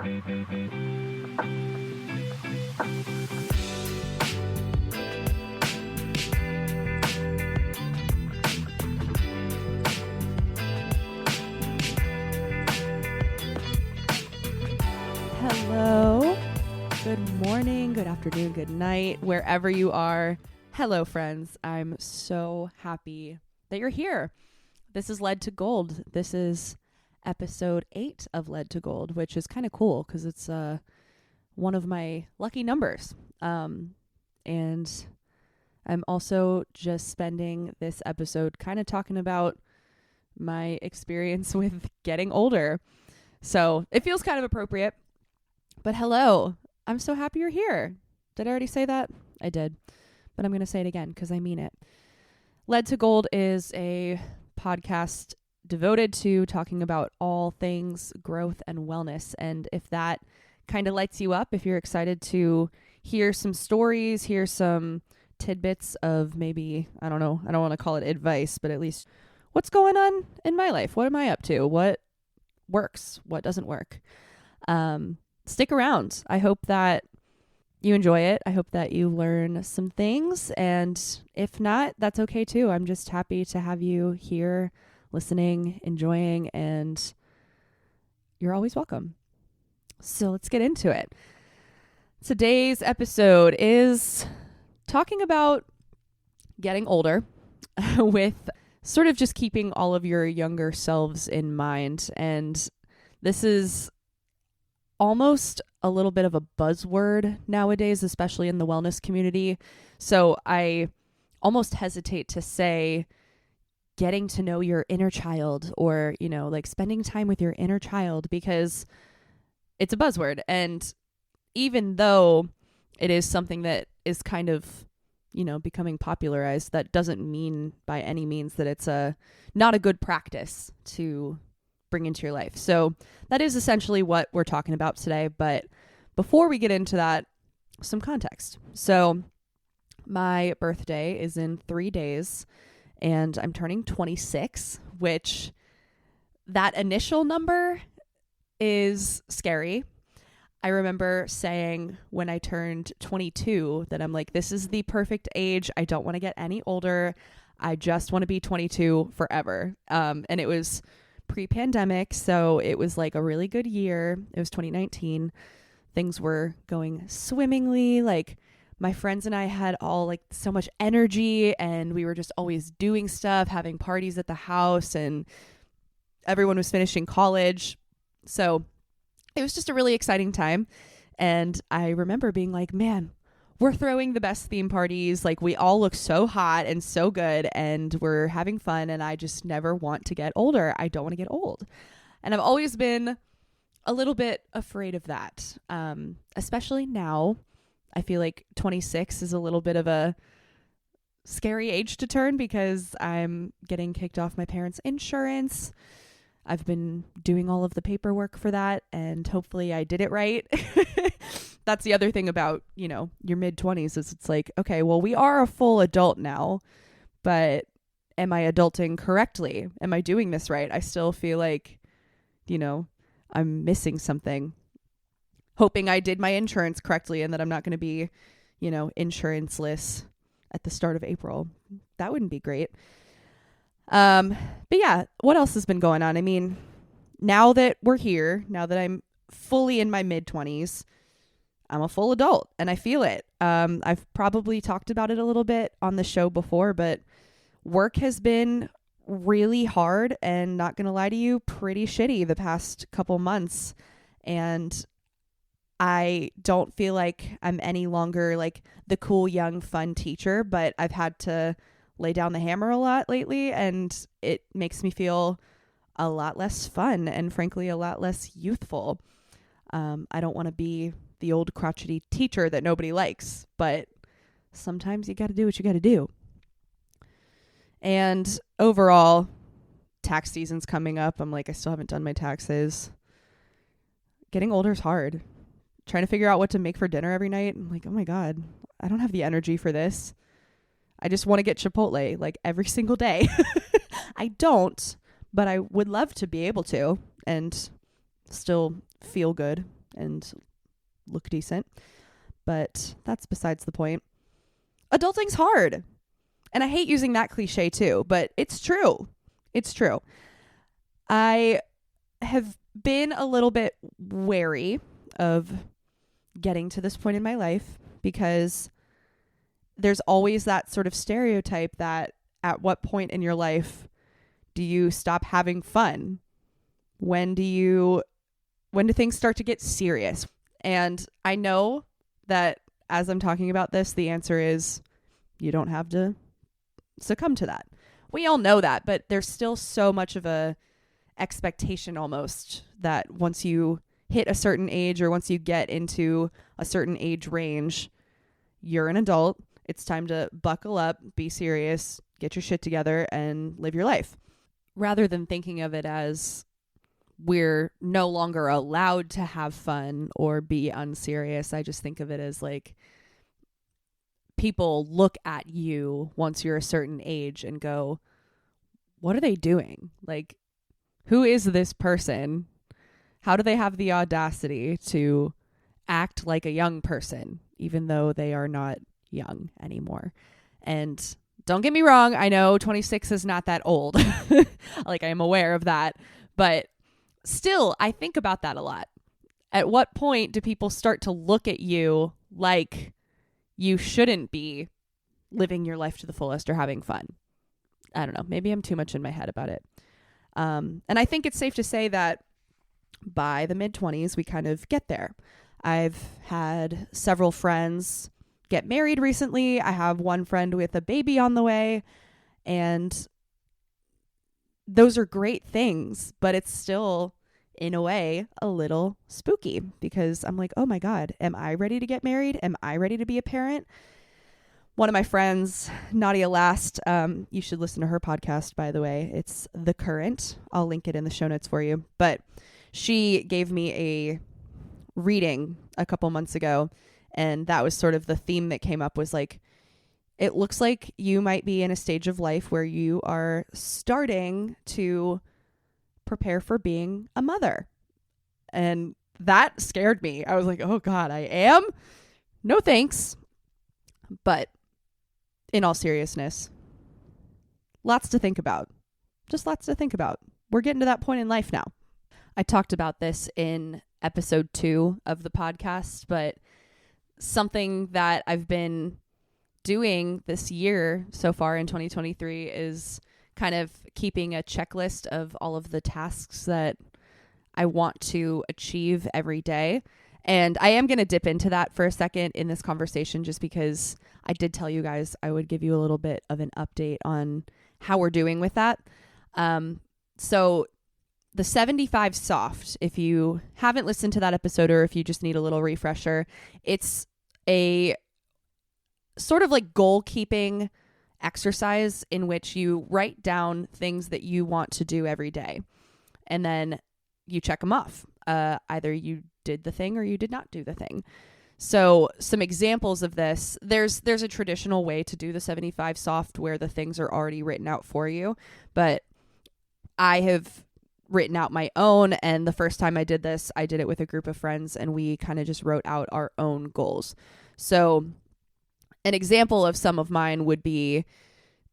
Hello, good morning, good afternoon, good night, wherever you are. Hello, friends. I'm so happy that you're here. This is Lead to Gold. This is episode 8 of Lead to Gold, which is kind of cool because it's one of my lucky numbers. And I'm also just spending this episode kind of talking about my experience with getting older. So it feels kind of appropriate. But hello, I'm so happy you're here. Did I already say that? I did. But I'm going to say it again because I mean it. Lead to Gold is a podcast devoted to talking about all things growth and wellness. And if that kind of lights you up, if you're excited to hear some stories, hear some tidbits of maybe, I don't know, I don't want to call it advice, but at least what's going on in my life? What am I up to? What works? What doesn't work? Stick around. I hope that you enjoy it. I hope that you learn some things. And if not, that's okay too. I'm just happy to have you here listening, enjoying, and you're always welcome. So let's get into it. Today's episode is talking about getting older with sort of just keeping all of your younger selves in mind. And this is almost a little bit of a buzzword nowadays, especially in the wellness community. So I almost hesitate to say getting to know your inner child or, you know, like spending time with your inner child because it's a buzzword. And even though it is something that is kind of, you know, becoming popularized, that doesn't mean by any means that it's not a good practice to bring into your life. So that is essentially what we're talking about today. But before we get into that, some context. So my birthday is in 3 days and I'm turning 26, which that initial number is scary. I remember saying when I turned 22 that I'm like, this is the perfect age. I don't want to get any older. I just want to be 22 forever. And it was pre-pandemic, so it was like a really good year. It was 2019. Things were going swimmingly. Like my friends and I had all like so much energy and we were just always doing stuff, having parties at the house, and everyone was finishing college. So it was just a really exciting time. And I remember being like, man, we're throwing the best theme parties. Like we all look so hot and so good and we're having fun. And I just never want to get older. I don't want to get old. And I've always been a little bit afraid of that. Especially now, I feel like 26 is a little bit of a scary age to turn because I'm getting kicked off my parents' insurance. I've been doing all of the paperwork for that and hopefully I did it right. That's the other thing about, you know, your mid-20s is it's like, okay, well, we are a full adult now, but am I adulting correctly? Am I doing this right? I still feel like, you know, I'm missing something. Hoping I did my insurance correctly and that I'm not going to be, you know, insurance-less at the start of April. That wouldn't be great. But yeah, what else has been going on? I mean, now that we're here, now that I'm fully in my mid-20s, I'm a full adult and I feel it. I've probably talked about it a little bit on the show before, but work has been really hard and, not going to lie to you, pretty shitty the past couple months. And I don't feel like I'm any longer like the cool, young, fun teacher, but I've had to lay down the hammer a lot lately and it makes me feel a lot less fun and frankly a lot less youthful. I don't want to be the old crotchety teacher that nobody likes, but sometimes you got to do what you got to do. And overall, tax season's coming up. I'm like, I still haven't done my taxes. Getting older is hard. Trying to figure out what to make for dinner every night. I'm like, oh my God, I don't have the energy for this. I just want to get Chipotle like every single day. I don't, but I would love to be able to and still feel good and look decent. But that's besides the point. Adulting's hard. And I hate using that cliche too, but it's true. It's true. I have been a little bit wary of getting to this point in my life because there's always that sort of stereotype that at what point in your life do you stop having fun? When do things start to get serious? And I know that as I'm talking about this, the answer is you don't have to succumb to that. We all know that, but there's still so much of a expectation almost that once you hit a certain age or once you get into a certain age range, you're an adult. It's time to buckle up, be serious, get your shit together, and live your life. Rather than thinking of it as we're no longer allowed to have fun or be unserious, I just think of it as like people look at you once you're a certain age and go, what are they doing? Like, who is this person? How do they have the audacity to act like a young person, even though they are not young anymore? And don't get me wrong, I know 26 is not that old. Like, I am aware of that. But still, I think about that a lot. At what point do people start to look at you like you shouldn't be living your life to the fullest or having fun? I don't know. Maybe I'm too much in my head about it. And I think it's safe to say that by the mid-20s, we kind of get there. I've had several friends get married recently. I have one friend with a baby on the way. And those are great things, but it's still, in a way, a little spooky because I'm like, oh my God, am I ready to get married? Am I ready to be a parent? One of my friends, Nadia Last, you should listen to her podcast, by the way. It's The Current. I'll link it in the show notes for you. But she gave me a reading a couple months ago, and that was sort of the theme that came up was like, it looks like you might be in a stage of life where you are starting to prepare for being a mother. And that scared me. I was like, oh God, I am? No thanks. But in all seriousness, lots to think about. Just lots to think about. We're getting to that point in life now. I talked about this in episode 2 of the podcast, but something that I've been doing this year so far in 2023 is kind of keeping a checklist of all of the tasks that I want to achieve every day. And I am going to dip into that for a second in this conversation just because I did tell you guys I would give you a little bit of an update on how we're doing with that. So the 75 soft, if you haven't listened to that episode or if you just need a little refresher, it's a sort of like goal keeping exercise in which you write down things that you want to do every day. And then you check them off. Either you did the thing or you did not do the thing. So some examples of this, there's a traditional way to do the 75 soft where the things are already written out for you. But I have written out my own. And the first time I did this, I did it with a group of friends and we kind of just wrote out our own goals. So an example of some of mine would be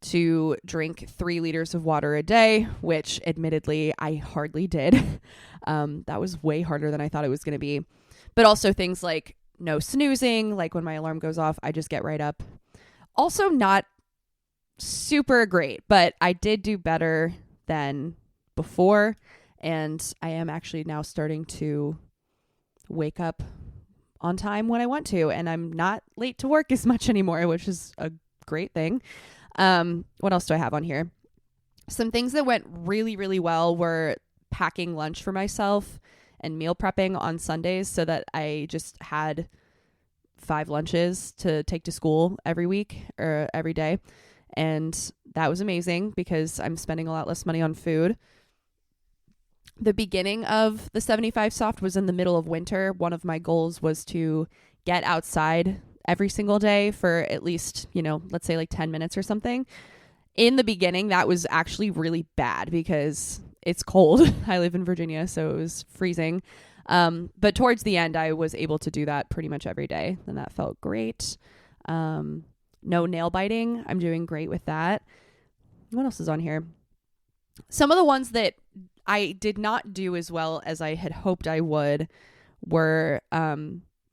to drink 3 liters of water a day, which admittedly I hardly did. That was way harder than I thought it was going to be. But also things like no snoozing, like when my alarm goes off, I just get right up. Also not super great, but I did do better than before. And I am actually now starting to wake up on time when I want to. And I'm not late to work as much anymore, which is a great thing. What else do I have on here? Some things that went really, really well were packing lunch for myself and meal prepping on Sundays so that I just had 5 lunches to take to school every week or every day. And that was amazing because I'm spending a lot less money on food. The beginning of the 75 soft was in the middle of winter. One of my goals was to get outside every single day for at least, let's say like 10 minutes or something. In the beginning, that was actually really bad because it's cold. I live in Virginia, so it was freezing. But towards the end, I was able to do that pretty much every day, and that felt great. No nail biting. I'm doing great with that. What else is on here? Some of the ones that I did not do as well as I had hoped I would were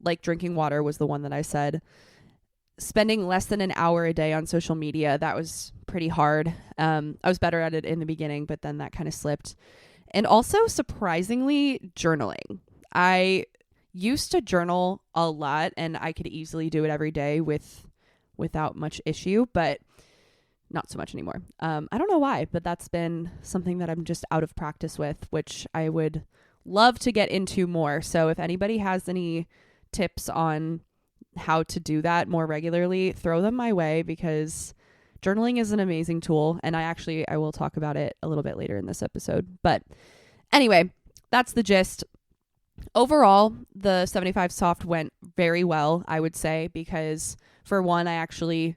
like drinking water was the one that I said. Spending less than an hour a day on social media, that was pretty hard. I was better at it in the beginning, but then that kind of slipped. And also, surprisingly, journaling. I used to journal a lot, and I could easily do it every day without much issue, but not so much anymore. I don't know why, but that's been something that I'm just out of practice with, which I would love to get into more. So if anybody has any tips on how to do that more regularly, throw them my way, because journaling is an amazing tool, and I will talk about it a little bit later in this episode. But anyway, that's the gist. Overall, the 75 soft went very well, I would say, because for one, I actually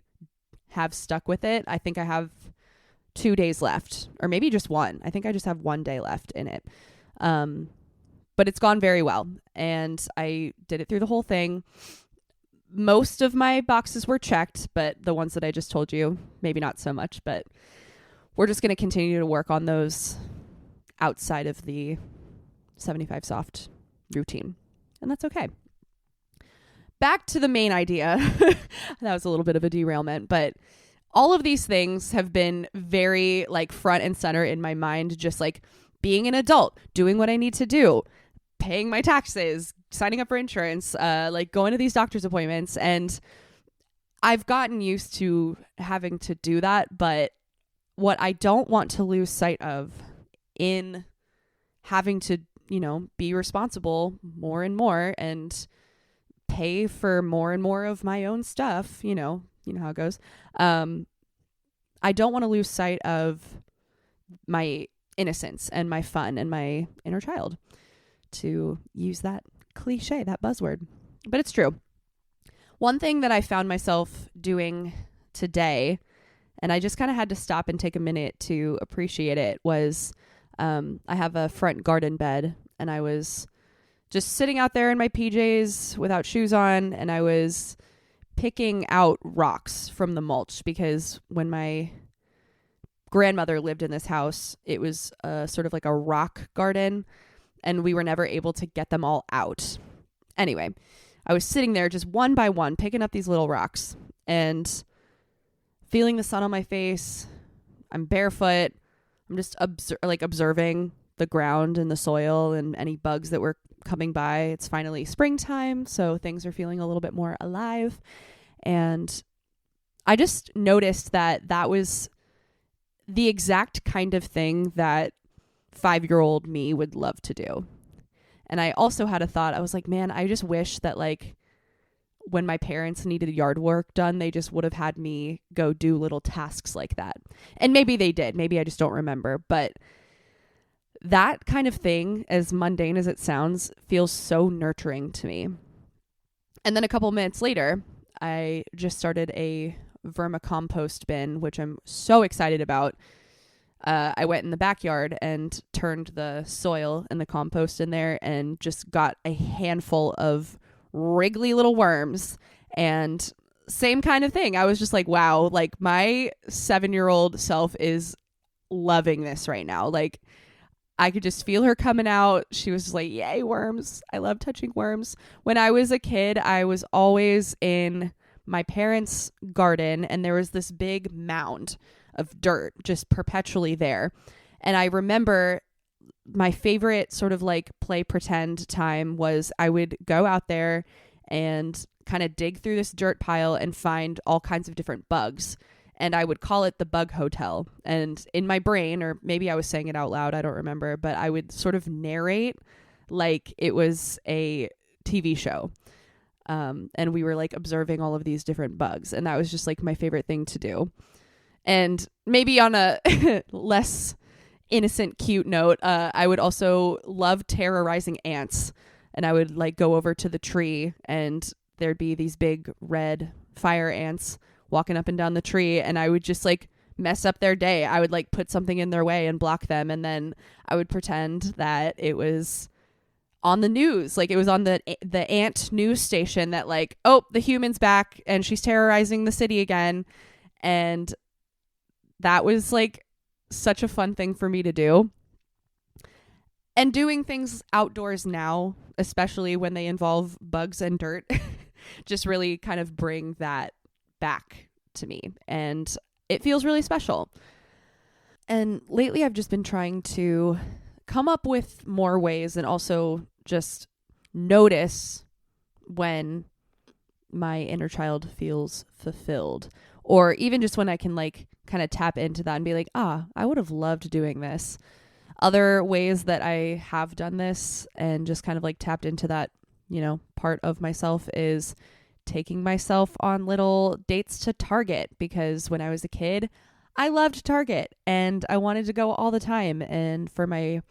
have stuck with it. I think I have 2 days left, or maybe just one. I think I just have 1 day left in it. But it's gone very well, and I did it through the whole thing. Most of my boxes were checked, but the ones that I just told you, maybe not so much, but we're just going to continue to work on those outside of the 75 soft routine, and that's okay. Back to the main idea. That was a little bit of a derailment, but all of these things have been very like front and center in my mind, just like being an adult, doing what I need to do, paying my taxes, signing up for insurance, like going to these doctor's appointments. And I've gotten used to having to do that. But what I don't want to lose sight of in having to, be responsible more and more and pay for more and more of my own stuff, you know how it goes. I don't want to lose sight of my innocence and my fun and my inner child, to use that cliche, that buzzword, but it's true. One thing that I found myself doing today, and I just kind of had to stop and take a minute to appreciate it, was I have a front garden bed, and I was just sitting out there in my PJs without shoes on, and I was picking out rocks from the mulch, because when my grandmother lived in this house, it was sort of like a rock garden, and we were never able to get them all out. Anyway, I was sitting there just one by one, picking up these little rocks and feeling the sun on my face. I'm barefoot. I'm just observing the ground and the soil and any bugs that were coming by. It's finally springtime, so things are feeling a little bit more alive. And I just noticed that was the exact kind of thing that 5-year-old me would love to do. And I also had a thought. I was like, man, I just wish that like when my parents needed yard work done, they just would have had me go do little tasks like that. And maybe they did. Maybe I just don't remember. But that kind of thing, as mundane as it sounds, feels so nurturing to me. And then a couple minutes later, I just started a vermicompost bin, which I'm so excited about. I went in the backyard and turned the soil and the compost in there and just got a handful of wriggly little worms. And same kind of thing. I was just like, wow, like my 7-year-old self is loving this right now. Like I could just feel her coming out. She was just like, yay, worms. I love touching worms. When I was a kid, I was always in my parents' garden, and there was this big mound of dirt just perpetually there. And I remember my favorite sort of like play pretend time was I would go out there and kind of dig through this dirt pile and find all kinds of different bugs. And I would call it the bug hotel. And in my brain, or maybe I was saying it out loud, I don't remember, but I would sort of narrate like it was a TV show. And we were like observing all of these different bugs. And that was just like my favorite thing to do. And maybe on a less innocent, cute note, I would also love terrorizing ants. And I would like go over to the tree, and there'd be these big red fire ants walking up and down the tree. And I would just like mess up their day. I would like put something in their way and block them. And then I would pretend that it was on the news. Like, it was on the ant news station that, like, oh, the human's back and she's terrorizing the city again. And that was like such a fun thing for me to do. And doing things outdoors now, especially when they involve bugs and dirt, just really kind of bring that back to me. And it feels really special. And lately I've just been trying to come up with more ways and also just notice when my inner child feels fulfilled, or even just when I can like kind of tap into that and be like, I would have loved doing this. Other ways that I have done this and just kind of like tapped into that, part of myself is taking myself on little dates to Target, because when I was a kid, I loved Target and I wanted to go all the time. And for my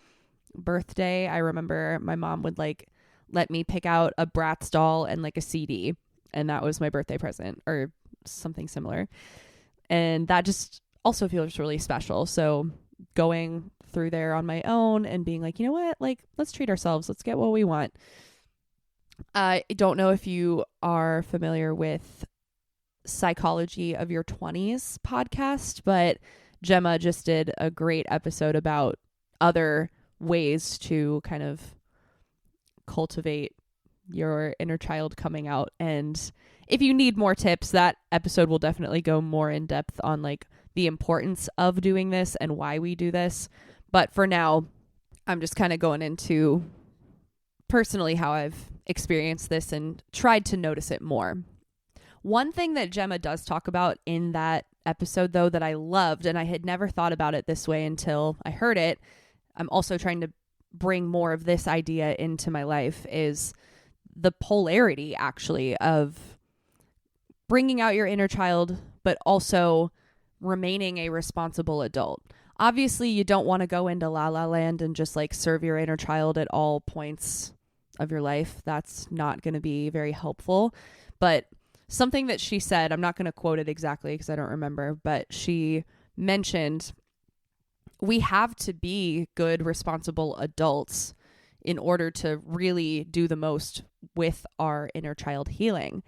birthday, I remember my mom would like let me pick out a Bratz doll and like a CD. And that was my birthday present or something similar. And that just also feels really special. So going through there on my own and being like, you know what, like, let's treat ourselves. Let's get what we want. I don't know if you are familiar with Psychology of Your 20s podcast, but Gemma just did a great episode about other ways to kind of cultivate your inner child coming out. And if you need more tips, that episode will definitely go more in depth on like the importance of doing this and why we do this. But for now, I'm just kind of going into personally how I've experienced this and tried to notice it more. One thing that Gemma does talk about in that episode, though, that I loved, and I had never thought about it this way until I heard it, I'm also trying to bring more of this idea into my life, is the polarity, actually, of bringing out your inner child, but also remaining a responsible adult. Obviously, you don't want to go into La La Land and just like serve your inner child at all points of your life. That's not going to be very helpful. But something that she said, I'm not going to quote it exactly because I don't remember, but she mentioned we have to be good, responsible adults in order to really do the most with our inner child healing.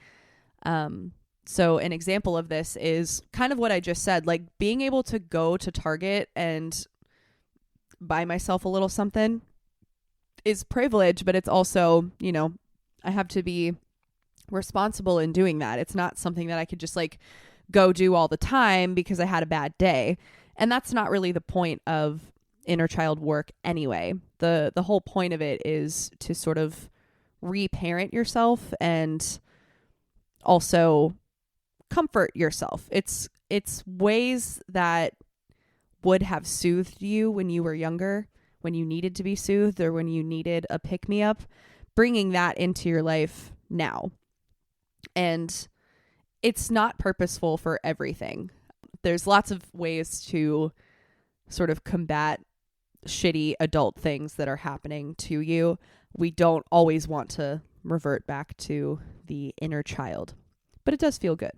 So an example of this is kind of what I just said, like being able to go to Target and buy myself a little something is privilege, but it's also, I have to be responsible in doing that. It's not something that I could just like go do all the time because I had a bad day. And that's not really the point of inner child work anyway. The whole point of it is to sort of reparent yourself and also comfort yourself. It's ways that would have soothed you when you were younger, when you needed to be soothed or when you needed a pick-me-up, bringing that into your life now. And it's not purposeful for everything. There's lots of ways to sort of combat shitty adult things that are happening to you. We don't always want to revert back to the inner child, but it does feel good.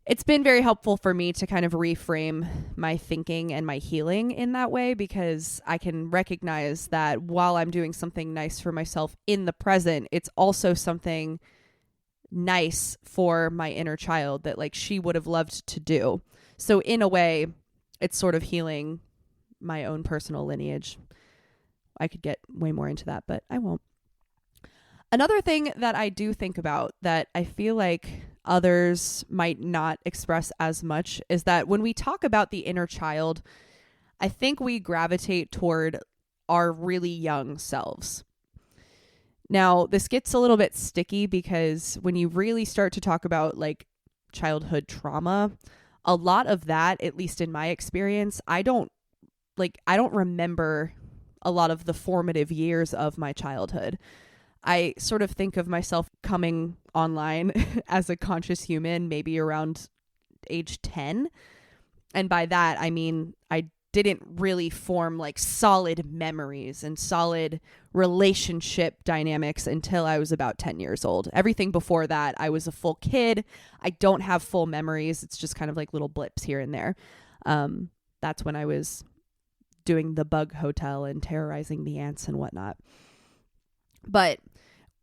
It's been very helpful for me to kind of reframe my thinking and my healing in that way, because I can recognize that while I'm doing something nice for myself in the present, it's also something nice for my inner child that like she would have loved to do. So in a way, it's sort of healing my own personal lineage. I could get way more into that, but I won't. Another thing that I do think about that I feel like others might not express as much is that when we talk about the inner child, I think we gravitate toward our really young selves. Now, this gets a little bit sticky because when you really start to talk about like childhood trauma, a lot of that, at least in my experience, I don't remember a lot of the formative years of my childhood. I sort of think of myself coming online as a conscious human maybe around age 10. And by that, I mean, I didn't really form like solid memories and solid relationship dynamics until I was about 10 years old. Everything before that, I was a full kid. I don't have full memories. It's just kind of like little blips here and there. That's when I was doing the bug hotel and terrorizing the ants and whatnot. But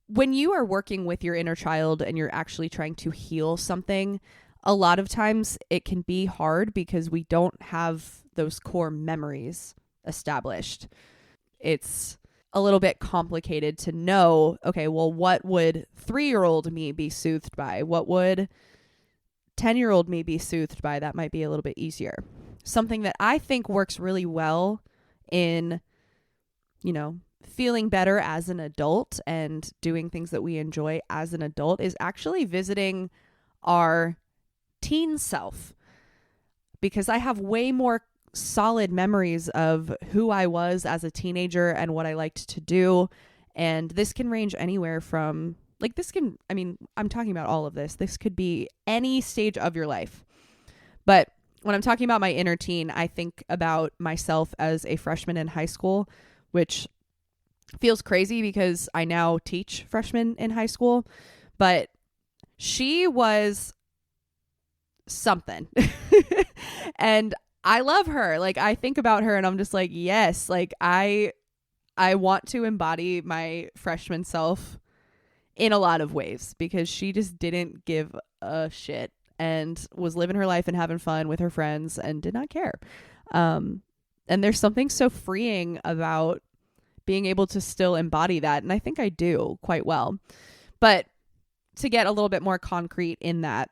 when you are working with your inner child and you're actually trying to heal something, a lot of times it can be hard because we don't have those core memories established. It's a little bit complicated to know, okay, well, what would 3-year-old me be soothed by? What would 10-year-old me be soothed by? That might be a little bit easier. Something that I think works really well in, feeling better as an adult and doing things that we enjoy as an adult is actually visiting our teen self, because I have way more solid memories of who I was as a teenager and what I liked to do. And this can range anywhere from, I'm talking about all of this. This could be any stage of your life. But when I'm talking about my inner teen, I think about myself as a freshman in high school, which feels crazy because I now teach freshmen in high school. But she was something. And I love her. Like, I think about her and I'm just like, yes, like I want to embody my freshman self in a lot of ways, because she just didn't give a shit and was living her life and having fun with her friends and did not care. And there's something so freeing about being able to still embody that. And I think I do quite well. But to get a little bit more concrete in that,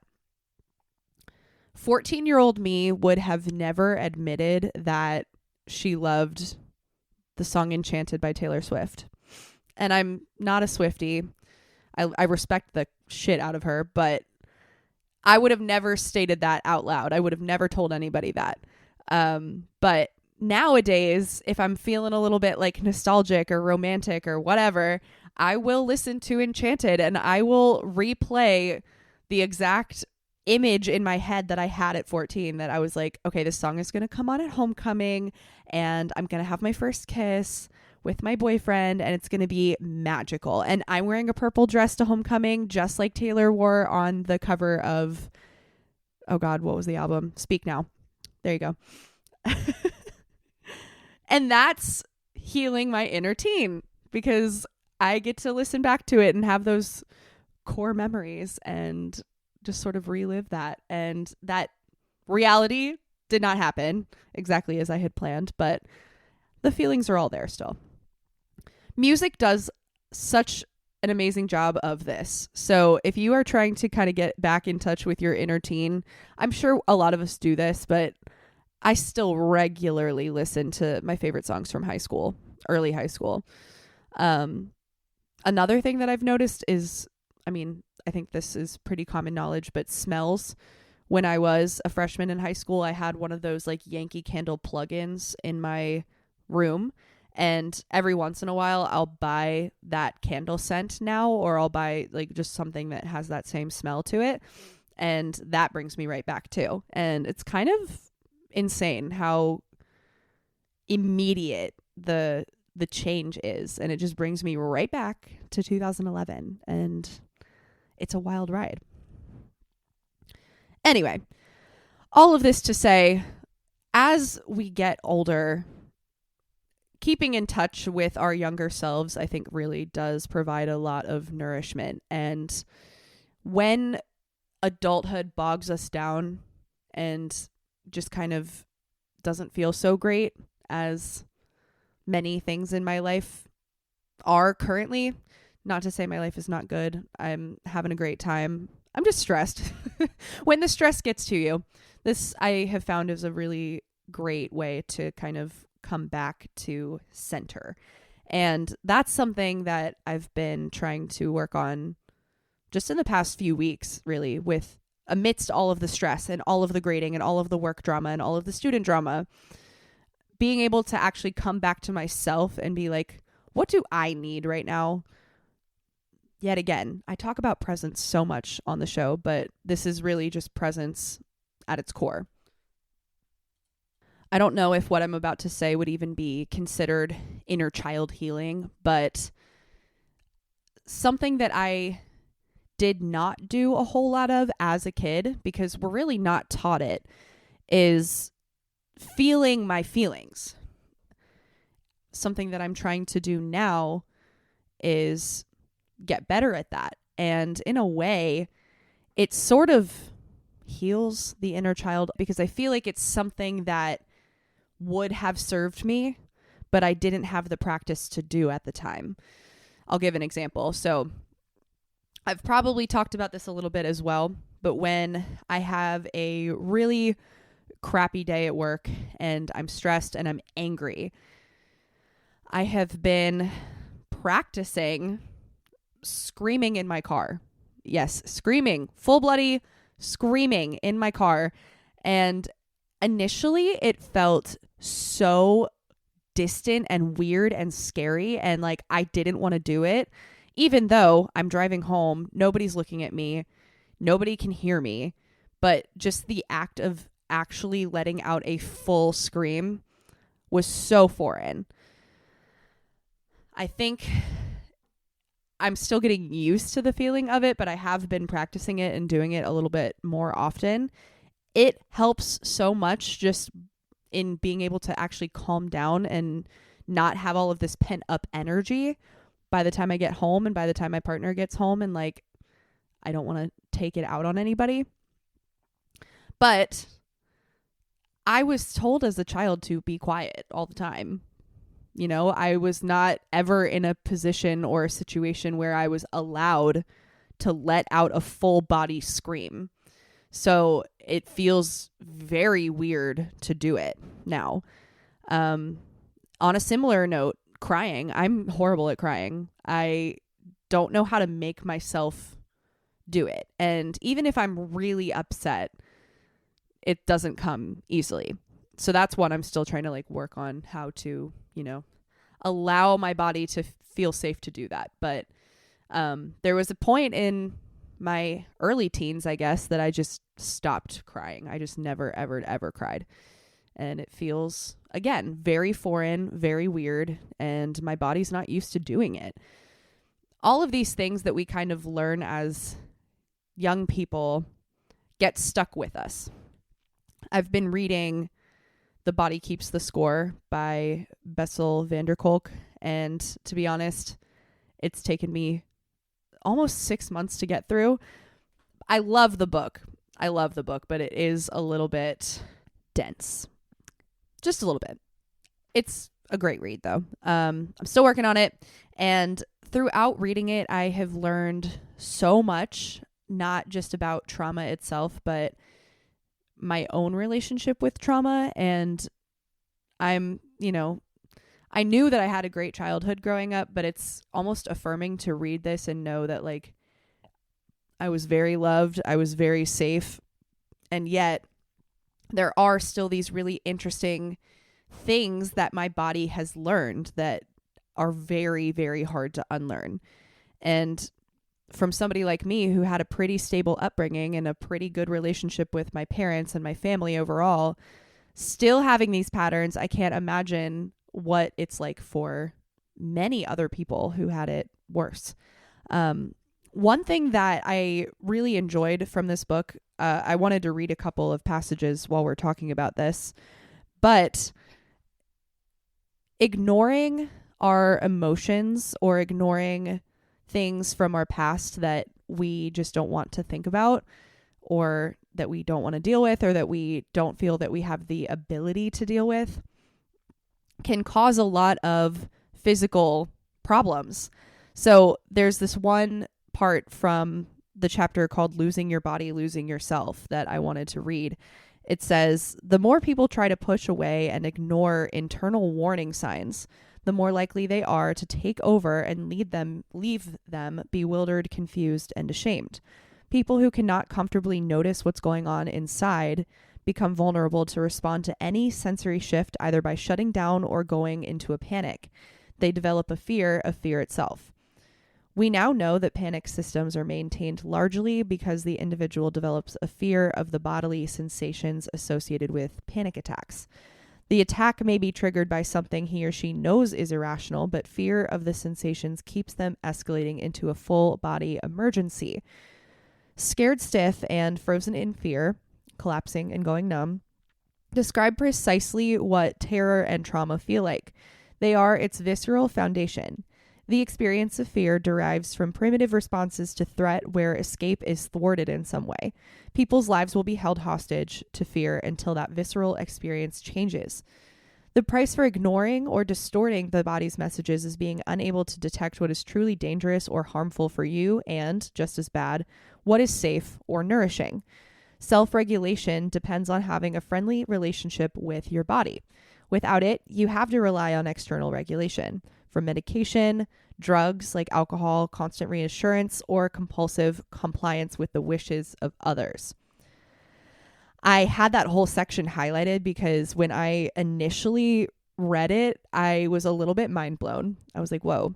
14-year-old me would have never admitted that she loved the song Enchanted by Taylor Swift. And I'm not a Swiftie. I respect the shit out of her, but I would have never stated that out loud. I would have never told anybody that. But nowadays, if I'm feeling a little bit like nostalgic or romantic or whatever, I will listen to Enchanted and I will replay the exact image in my head that I had at 14, that I was like, okay, this song is going to come on at homecoming and I'm going to have my first kiss with my boyfriend and it's going to be magical. And I'm wearing a purple dress to homecoming, just like Taylor wore on the cover of, oh God, what was the album? Speak Now. There you go. And that's healing my inner teen, because I get to listen back to it and have those core memories and just sort of relive that. And that reality did not happen exactly as I had planned, but the feelings are all there still. Music does such an amazing job of this. So if you are trying to kind of get back in touch with your inner teen, I'm sure a lot of us do this, but I still regularly listen to my favorite songs from high school, early high school. Another thing that I've noticed is, I think this is pretty common knowledge, but smells. When I was a freshman in high school, I had one of those like Yankee Candle plugins in my room. And every once in a while, I'll buy that candle scent now, or I'll buy like just something that has that same smell to it. And that brings me right back too. And it's kind of insane how immediate the change is. And it just brings me right back to 2011. And it's a wild ride. Anyway, all of this to say, as we get older, keeping in touch with our younger selves, I think, really does provide a lot of nourishment. And when adulthood bogs us down and just kind of doesn't feel so great, as many things in my life are currently, not to say my life is not good. I'm having a great time. I'm just stressed. When the stress gets to you, this I have found is a really great way to kind of come back to center. And that's something that I've been trying to work on just in the past few weeks, really, with amidst all of the stress and all of the grading and all of the work drama and all of the student drama, being able to actually come back to myself and be like, what do I need right now? Yet again, I talk about presence so much on the show, but this is really just presence at its core. I don't know if what I'm about to say would even be considered inner child healing, but something that I did not do a whole lot of as a kid, because we're really not taught it, is feeling my feelings. Something that I'm trying to do now is get better at that. And in a way, it sort of heals the inner child, because I feel like it's something that would have served me, but I didn't have the practice to do at the time. I'll give an example. So I've probably talked about this a little bit as well, but when I have a really crappy day at work and I'm stressed and I'm angry, I have been practicing screaming in my car. Yes, screaming, full bloody screaming in my car. And initially it felt so distant and weird and scary, and like I didn't want to do it, even though I'm driving home, nobody's looking at me, nobody can hear me. But just the act of actually letting out a full scream was so foreign. I think I'm still getting used to the feeling of it, but I have been practicing it and doing it a little bit more often. It helps so much just in being able to actually calm down and not have all of this pent up energy by the time I get home and by the time my partner gets home, and like I don't want to take it out on anybody. But I was told as a child to be quiet all the time. You know, I was not ever in a position or a situation where I was allowed to let out a full body scream. So it feels very weird to do it now. On a similar note, crying. I'm horrible at crying. I don't know how to make myself do it. And even if I'm really upset, it doesn't come easily. So that's one I'm still trying to like work on, how to, you know, allow my body to feel safe to do that. But there was a point in my early teens, I guess, that I just stopped crying. I just never, ever cried. And it feels, again, very foreign, very weird, and my body's not used to doing it. All of these things that we kind of learn as young people get stuck with us. I've been reading The Body Keeps the Score by Bessel van der Kolk, and to be honest, it's taken me almost 6 months to get through. I love the book, but it is a little bit dense. Just a little bit. It's a great read, though. I'm still working on it, and throughout reading it, I have learned so much, not just about trauma itself, but my own relationship with trauma. And I'm, you know, I knew that I had a great childhood growing up, but it's almost affirming to read this and know that like I was very loved, I was very safe, and yet there are still these really interesting things that my body has learned that are very, very hard to unlearn. And from somebody like me who had a pretty stable upbringing and a pretty good relationship with my parents and my family overall, still having these patterns, I can't imagine what it's like for many other people who had it worse. One thing that I really enjoyed from this book, I wanted to read a couple of passages while we're talking about this, but ignoring our emotions or ignoring things from our past that we just don't want to think about, or that we don't want to deal with, or that we don't feel that we have the ability to deal with, can cause a lot of physical problems. So there's this one part from the chapter called Losing Your Body, Losing Yourself that I wanted to read. It says, "The more people try to push away and ignore internal warning signs, the more likely they are to take over and leave them bewildered, confused, and ashamed. People who cannot comfortably notice what's going on inside become vulnerable to respond to any sensory shift, either by shutting down or going into a panic. They develop a fear of fear itself. We now know that panic systems are maintained largely because the individual develops a fear of the bodily sensations associated with panic attacks. The attack may be triggered by something he or she knows is irrational, but fear of the sensations keeps them escalating into a full body emergency. Scared stiff and frozen in fear, collapsing and going numb, describe precisely what terror and trauma feel like. They are its visceral foundation. The experience of fear derives from primitive responses to threat where escape is thwarted in some way. People's lives will be held hostage to fear until that visceral experience changes. The price for ignoring or distorting the body's messages is being unable to detect what is truly dangerous or harmful for you and, just as bad, what is safe or nourishing. Self-regulation depends on having a friendly relationship with your body. Without it, you have to rely on external regulation, from medication, drugs like alcohol, constant reassurance, or compulsive compliance with the wishes of others. I had that whole section highlighted because when I initially read it, I was a little bit mind blown. I was like, whoa,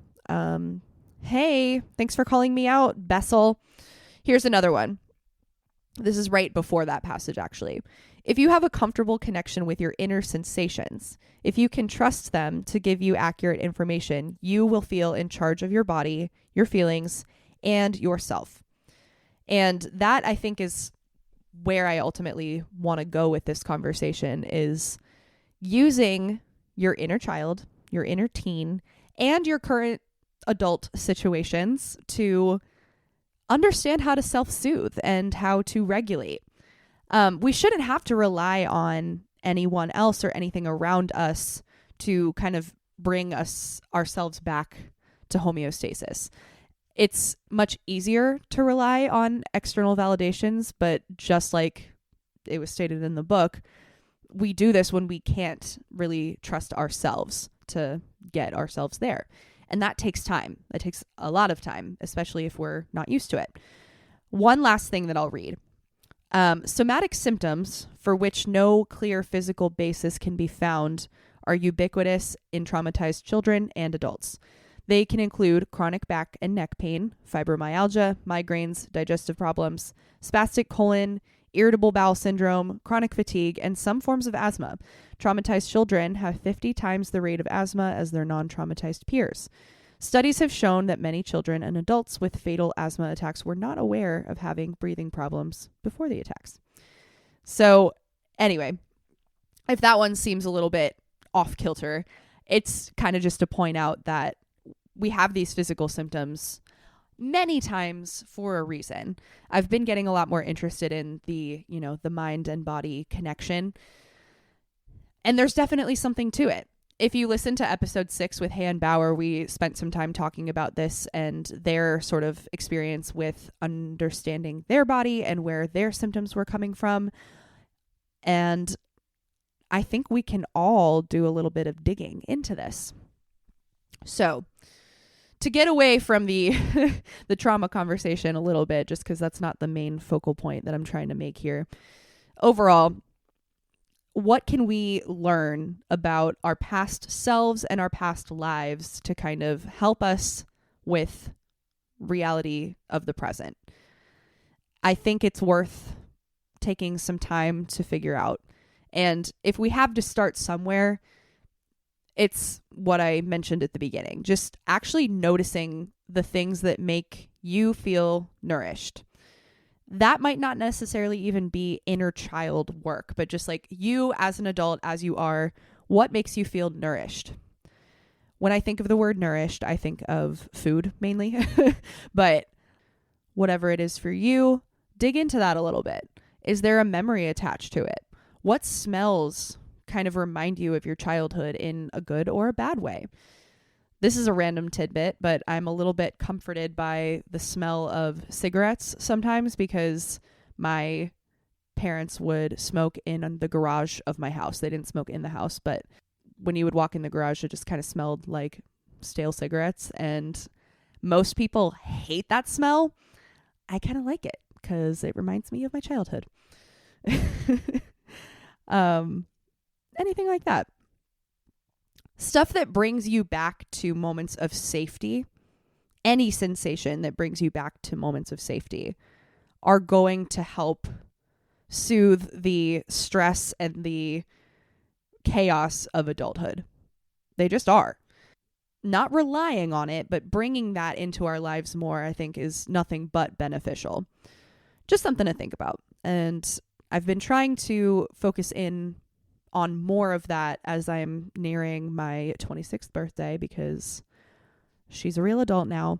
hey, thanks for calling me out, Bessel. Here's another one. This is right before that passage, actually. If you have a comfortable connection with your inner sensations, if you can trust them to give you accurate information, you will feel in charge of your body, your feelings, and yourself. And that, I think, is where I ultimately want to go with this conversation, is using your inner child, your inner teen, and your current adult situations to understand how to self-soothe and how to regulate. We shouldn't have to rely on anyone else or anything around us to kind of bring ourselves back to homeostasis. It's much easier to rely on external validations, but just like it was stated in the book, we do this when we can't really trust ourselves to get ourselves there. And that takes time. It takes a lot of time, especially if we're not used to it. One last thing that I'll read. Somatic symptoms for which no clear physical basis can be found are ubiquitous in traumatized children and adults. They can include chronic back and neck pain, fibromyalgia, migraines, digestive problems, spastic colon, irritable bowel syndrome, chronic fatigue, and some forms of asthma. Traumatized children have 50 times the rate of asthma as their non-traumatized peers. Studies have shown that many children and adults with fatal asthma attacks were not aware of having breathing problems before the attacks. So anyway, if that one seems a little bit off kilter, it's kind of just to point out that we have these physical symptoms many times for a reason. I've been getting a lot more interested in the mind and body connection. And there's definitely something to it. If you listen to episode 6 with Han Bauer, we spent some time talking about this and their sort of experience with understanding their body and where their symptoms were coming from. And I think we can all do a little bit of digging into this. So, to get away from the the trauma conversation a little bit, just because that's not the main focal point that I'm trying to make here. Overall, what can we learn about our past selves and our past lives to kind of help us with reality of the present? I think it's worth taking some time to figure out. And if we have to start somewhere, it's what I mentioned at the beginning. Just actually noticing the things that make you feel nourished. That might not necessarily even be inner child work, but just like you as an adult, as you are, what makes you feel nourished? When I think of the word nourished, I think of food mainly, but whatever it is for you, dig into that a little bit. Is there a memory attached to it? What smells kind of remind you of your childhood in a good or a bad way? This is a random tidbit, but I'm a little bit comforted by the smell of cigarettes sometimes because my parents would smoke in the garage of my house. They didn't smoke in the house, but when you would walk in the garage, it just kind of smelled like stale cigarettes. And most people hate that smell. I kind of like it because it reminds me of my childhood. Anything like that. Stuff that brings you back to moments of safety, any sensation that brings you back to moments of safety, are going to help soothe the stress and the chaos of adulthood. They just are. Not relying on it, but bringing that into our lives more, I think, is nothing but beneficial. Just something to think about. And I've been trying to focus in on more of that as I'm nearing my 26th birthday, because she's a real adult now.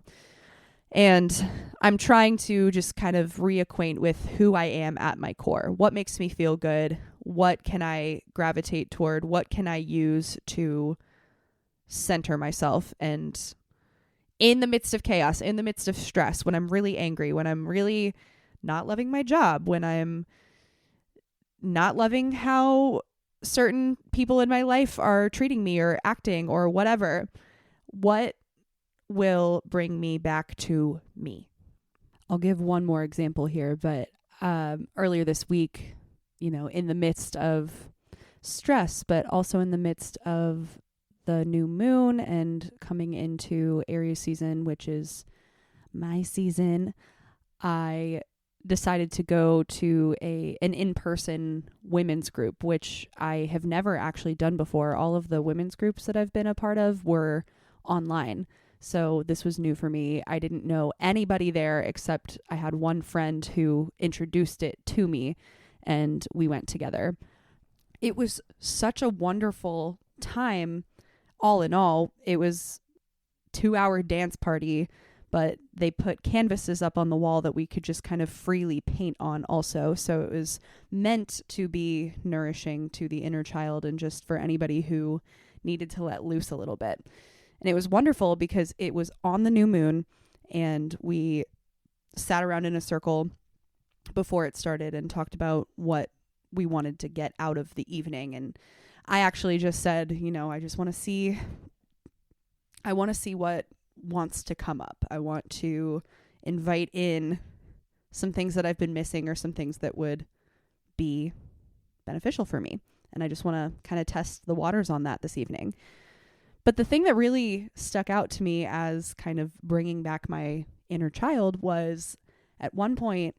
And I'm trying to just kind of reacquaint with who I am at my core. What makes me feel good? What can I gravitate toward? What can I use to center myself? And in the midst of chaos, in the midst of stress, when I'm really angry, when I'm really not loving my job, when I'm not loving how certain people in my life are treating me or acting or whatever, what will bring me back to me? I'll give one more example here, but earlier this week, in the midst of stress, but also in the midst of the new moon and coming into Aries season, which is my season, I decided to go to an in-person women's group, which I have never actually done before. All of the women's groups that I've been a part of were online. So this was new for me. I didn't know anybody there except I had one friend who introduced it to me, and we went together. It was such a wonderful time. All in all, it was a 2-hour dance party, but they put canvases up on the wall that we could just kind of freely paint on also. So it was meant to be nourishing to the inner child and just for anybody who needed to let loose a little bit. And it was wonderful because it was on the new moon, and we sat around in a circle before it started and talked about what we wanted to get out of the evening. And I actually just said, I just want to see what wants to come up. I want to invite in some things that I've been missing or some things that would be beneficial for me. And I just want to kind of test the waters on that this evening. But the thing that really stuck out to me as kind of bringing back my inner child was at one point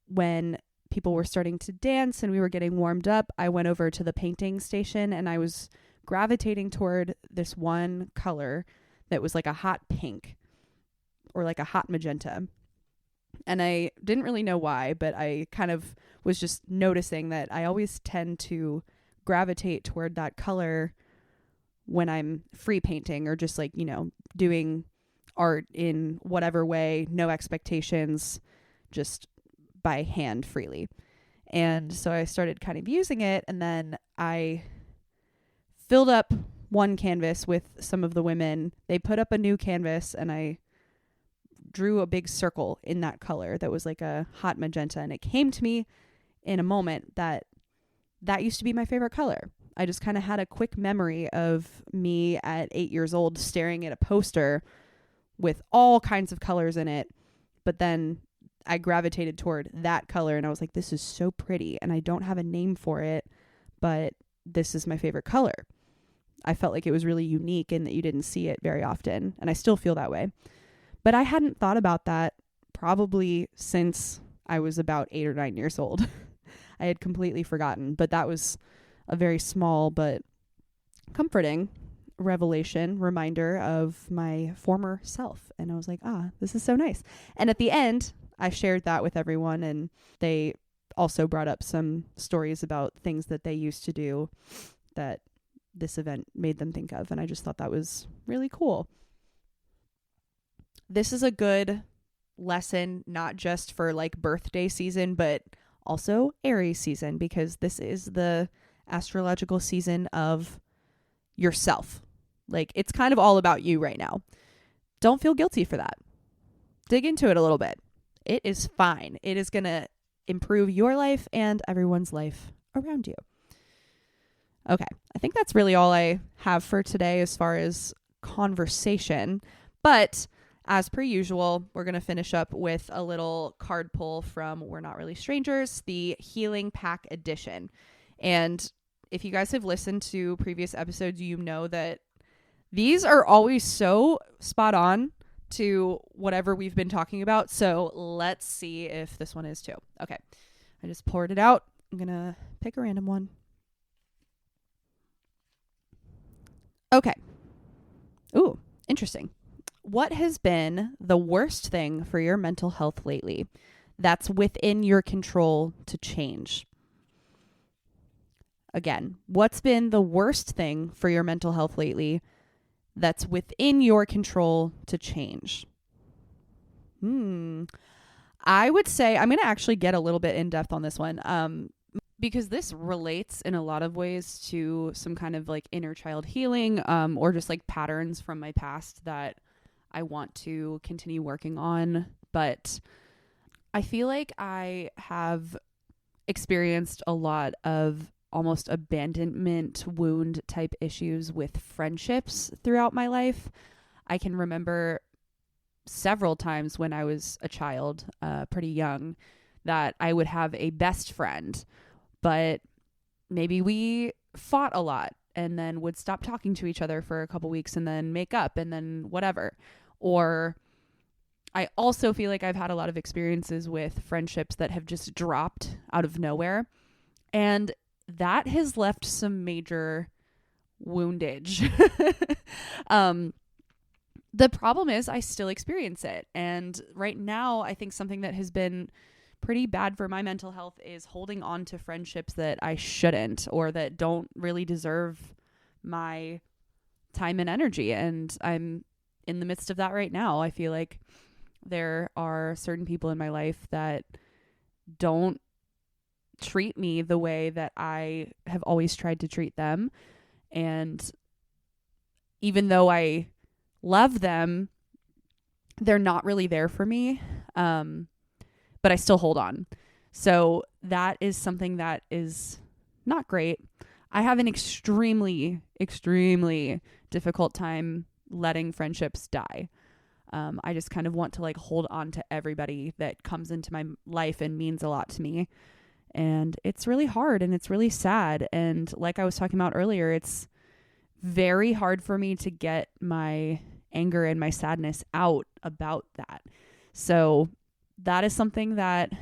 when people were starting to dance and we were getting warmed up, I went over to the painting station and I was gravitating toward this one color that was like a hot pink or like a hot magenta. And I didn't really know why, but I kind of was just noticing that I always tend to gravitate toward that color when I'm free painting or just like, doing art in whatever way, no expectations, just by hand freely. And so I started kind of using it, and then I filled up one canvas with some of the women. They put up a new canvas and I drew a big circle in that color that was like a hot magenta, and it came to me in a moment that used to be my favorite color. I just kind of had a quick memory of me at 8 years old staring at a poster with all kinds of colors in it. But then I gravitated toward that color and I was like, this is so pretty. And I don't have a name for it, but this is my favorite color. I felt like it was really unique and that you didn't see it very often. And I still feel that way. But I hadn't thought about that probably since I was about 8 or 9 years old. I had completely forgotten, but that was a very small but comforting reminder of my former self. And I was like, this is so nice. And at the end, I shared that with everyone, and they also brought up some stories about things that they used to do that this event made them think of. And I just thought that was really cool. This is a good lesson, not just for like birthday season, but also Aries season, because this is the astrological season of yourself. Like, it's kind of all about you right now. Don't feel guilty for that. Dig into it a little bit. It is fine. It is going to improve your life and everyone's life around you. Okay, I think that's really all I have for today as far as conversation. But as per usual, we're going to finish up with a little card pull from We're Not Really Strangers, the Healing Pack Edition. And if you guys have listened to previous episodes, you know that these are always so spot on to whatever we've been talking about. So let's see if this one is too. Okay, I just poured it out. I'm going to pick a random one. Okay. Ooh, interesting. What has been the worst thing for your mental health lately that's within your control to change? Again, what's been the worst thing for your mental health lately that's within your control to change? I would say I'm going to actually get a little bit in depth on this one. Because this relates in a lot of ways to some kind of like inner child healing, or just like patterns from my past that I want to continue working on. But I feel like I have experienced a lot of almost abandonment wound type issues with friendships throughout my life. I can remember several times when I was a child, pretty young, that I would have a best friend, but maybe we fought a lot and then would stop talking to each other for a couple weeks and then make up and then whatever. Or I also feel like I've had a lot of experiences with friendships that have just dropped out of nowhere. And that has left some major woundage. The problem is I still experience it. And right now, I think something that has been pretty bad for my mental health is holding on to friendships that I shouldn't, or that don't really deserve my time and energy. And I'm in the midst of that right now. I feel like there are certain people in my life that don't treat me the way that I have always tried to treat them. And even though I love them, they're not really there for me. But I still hold on. So that is something that is not great. I have an extremely, extremely difficult time letting friendships die. I just kind of want to like hold on to everybody that comes into my life and means a lot to me. And it's really hard and it's really sad. And like I was talking about earlier, it's very hard for me to get my anger and my sadness out about that. So that is something that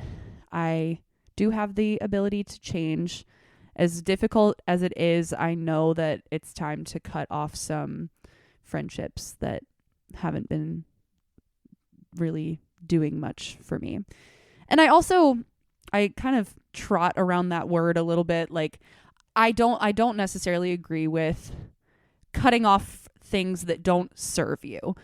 I do have the ability to change. As difficult as it is, I know that it's time to cut off some friendships that haven't been really doing much for me. And I kind of trot around that word a little bit. Like, I don't necessarily agree with cutting off things that don't serve you.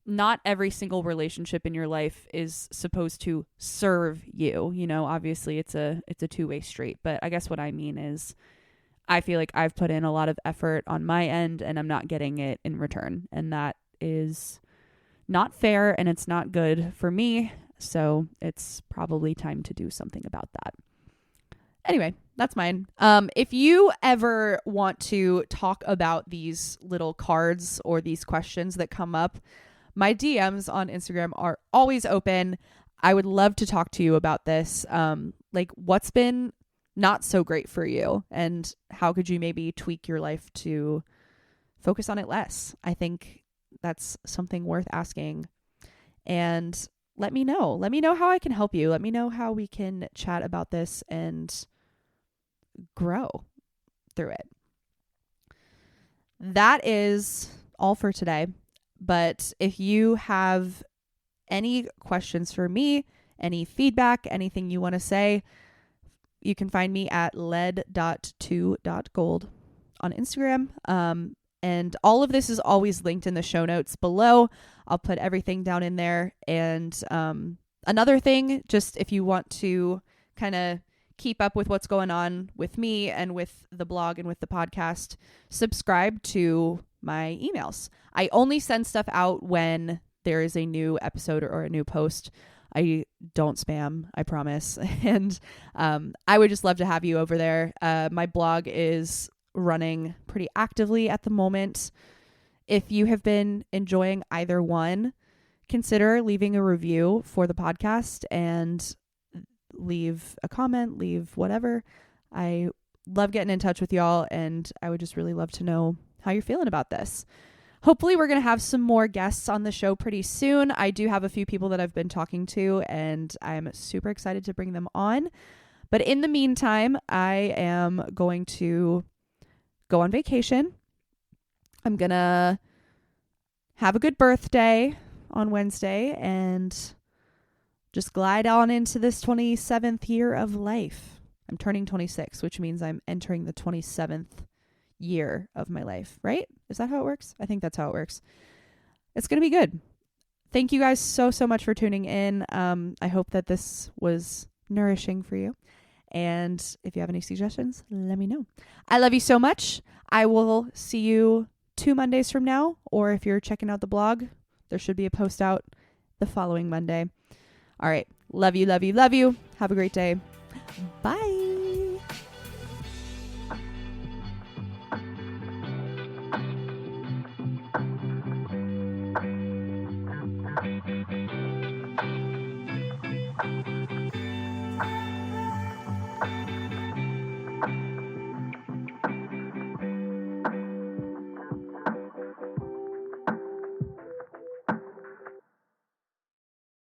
Not every single relationship in your life is supposed to serve you. You know, obviously it's a two-way street, but I guess what I mean is I feel like I've put in a lot of effort on my end and I'm not getting it in return. And that is not fair and it's not good for me. So it's probably time to do something about that. Anyway, that's mine. If you ever want to talk about these little cards or these questions that come up, my DMs on Instagram are always open. I would love to talk to you about this. Like, what's been not so great for you and how could you maybe tweak your life to focus on it less? I think that's something worth asking. And let me know. Let me know how I can help you. Let me know how we can chat about this and grow through it. That is all for today. But if you have any questions for me, any feedback, anything you want to say, you can find me at led.to.gold on Instagram. And all of this is always linked in the show notes below. I'll put everything down in there. And another thing, just if you want to kind of keep up with what's going on with me and with the blog and with the podcast, subscribe to my emails. I only send stuff out when there is a new episode or a new post. I don't spam, I promise. And I would just love to have you over there. My blog is running pretty actively at the moment. If you have been enjoying either one, consider leaving a review for the podcast and leave a comment, leave whatever. I love getting in touch with y'all, and I would just really love to know how you're feeling about this. Hopefully we're going to have some more guests on the show pretty soon. I do have a few people that I've been talking to, and I'm super excited to bring them on. But in the meantime, I am going to go on vacation. I'm going to have a good birthday on Wednesday and just glide on into this 27th year of life. I'm turning 26, which means I'm entering the 27th year of my life, right? Is that how it works? I think that's how it works. It's going to be good. Thank you guys so much for tuning in. I hope that this was nourishing for you. And if you have any suggestions, let me know. I love you so much. I will see you 2 Mondays from now, or if you're checking out the blog, there should be a post out the following Monday. All right. Love you, love you, love you. Have a great day. Bye.